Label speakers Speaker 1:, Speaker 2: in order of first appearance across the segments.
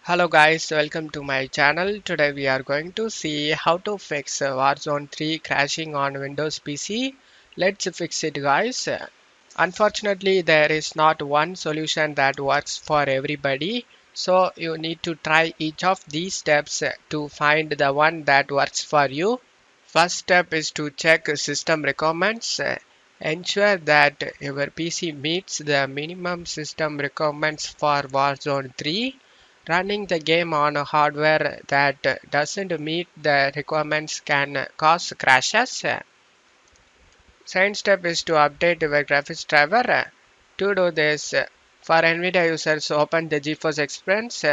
Speaker 1: Hello guys, welcome to my channel. Today we are going to see how to fix Warzone 3 crashing on Windows PC. Let's fix it guys. Unfortunately, there is not one solution that works for everybody. So you need to try each of these steps to find the one that works for you. First step is to check system requirements. Ensure that your PC meets the minimum system requirements for Warzone 3. Running the game on a hardware that doesn't meet the requirements can cause crashes. Second step is to update your graphics driver. To do this, for NVIDIA users, open the GeForce Experience.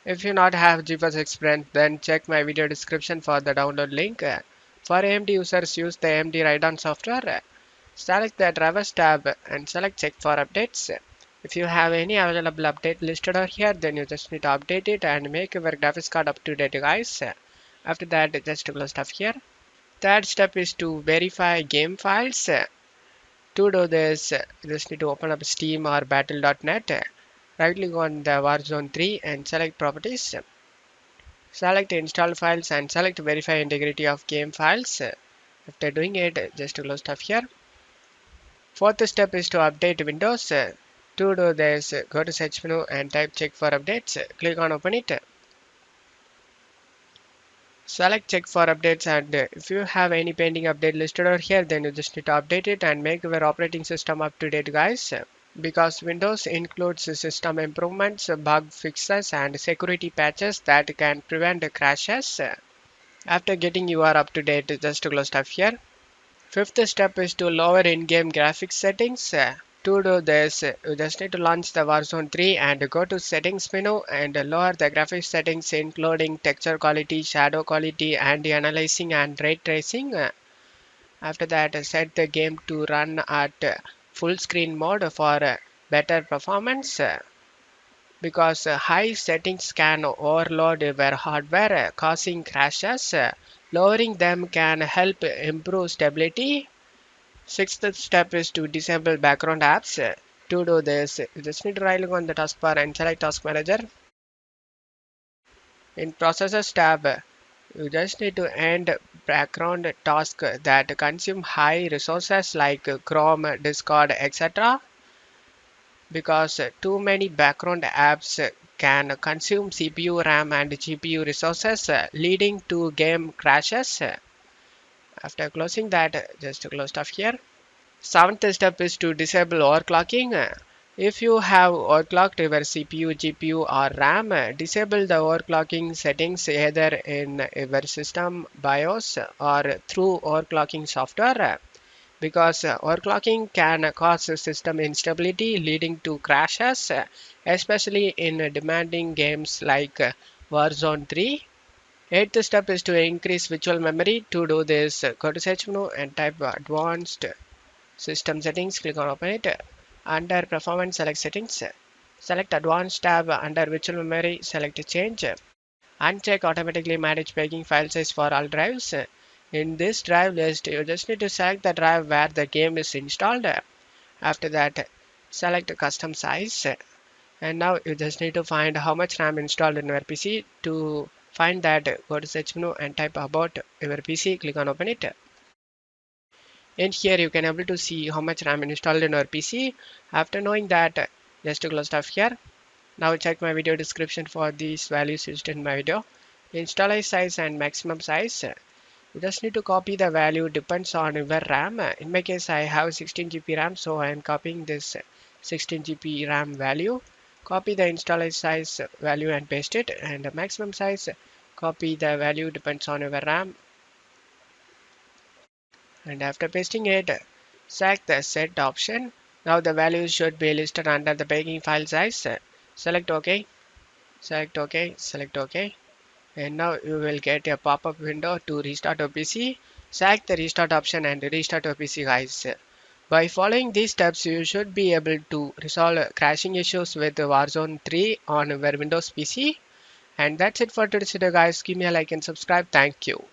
Speaker 1: If you not have GeForce Experience, then check my video description for the download link. For AMD users, use the AMD Radeon software. Select the drivers tab and select check for updates. If you have any available update listed over here, then you just need to update it and make your graphics card up to date guys. After that, just close stuff here. Third step is to verify game files. To do this, you just need to open up Steam or battle.net. Right click on the Warzone 3 and select properties. Select install files and select verify integrity of game files. After doing it, just close stuff here. Fourth step is to update Windows. To do this, go to search menu and type check for updates. Click on open it. Select check for updates, and if you have any pending update listed over here, then you just need to update it and make your operating system up to date guys. Because Windows includes system improvements, bug fixes and security patches that can prevent crashes. After getting you are up to date, just close stuff here. Fifth step is to lower in-game graphics settings. To do this, you just need to launch the Warzone 3 and go to settings menu and lower the graphics settings including texture quality, shadow quality, anti-aliasing and ray tracing. After that, set the game to run at full screen mode for better performance. Because high settings can overload your hardware, causing crashes. Lowering them can help improve stability. Sixth step is to disable background apps. To do this, you just need to right click on the taskbar and select Task Manager. In Processes tab, you just need to end background tasks that consume high resources like Chrome, Discord, etc. Because too many background apps can consume CPU, RAM, and GPU resources, leading to game crashes. After closing that, just close stuff here. Seventh step is to disable overclocking. If you have overclocked your CPU, GPU or RAM, disable the overclocking settings either in your system BIOS or through overclocking software. Because overclocking can cause system instability leading to crashes, especially in demanding games like Warzone 3. Eighth step is to increase virtual memory. To do this, go to search menu and type advanced system settings, click on open it. Under performance, select settings. Select advanced tab under virtual memory, select change. Uncheck automatically manage paging file size for all drives. In this drive list, you just need to select the drive where the game is installed. After that, select custom size. And now you just need to find how much RAM installed in your PC. To find that, go to search menu and type about your PC, click on open it. In here you can able to see how much RAM installed in your PC. After knowing that, just to close stuff here. Now check my video description for these values used in my video. Installer size and maximum size. You just need to copy the value depends on your RAM. In my case I have 16 GB RAM, so I am copying this 16 GB RAM value. Copy the installer size value and paste it, and the maximum size, copy the value depends on your RAM. And after pasting it, select the set option. Now the values should be listed under the paging file size. Select OK, select OK, select OK. And now you will get a pop-up window to restart your PC. Select the restart option and restart your PC guys. By following these steps, you should be able to resolve crashing issues with Warzone 3 on your Windows PC. And that's it for today's video guys. Give me a like and subscribe. Thank you.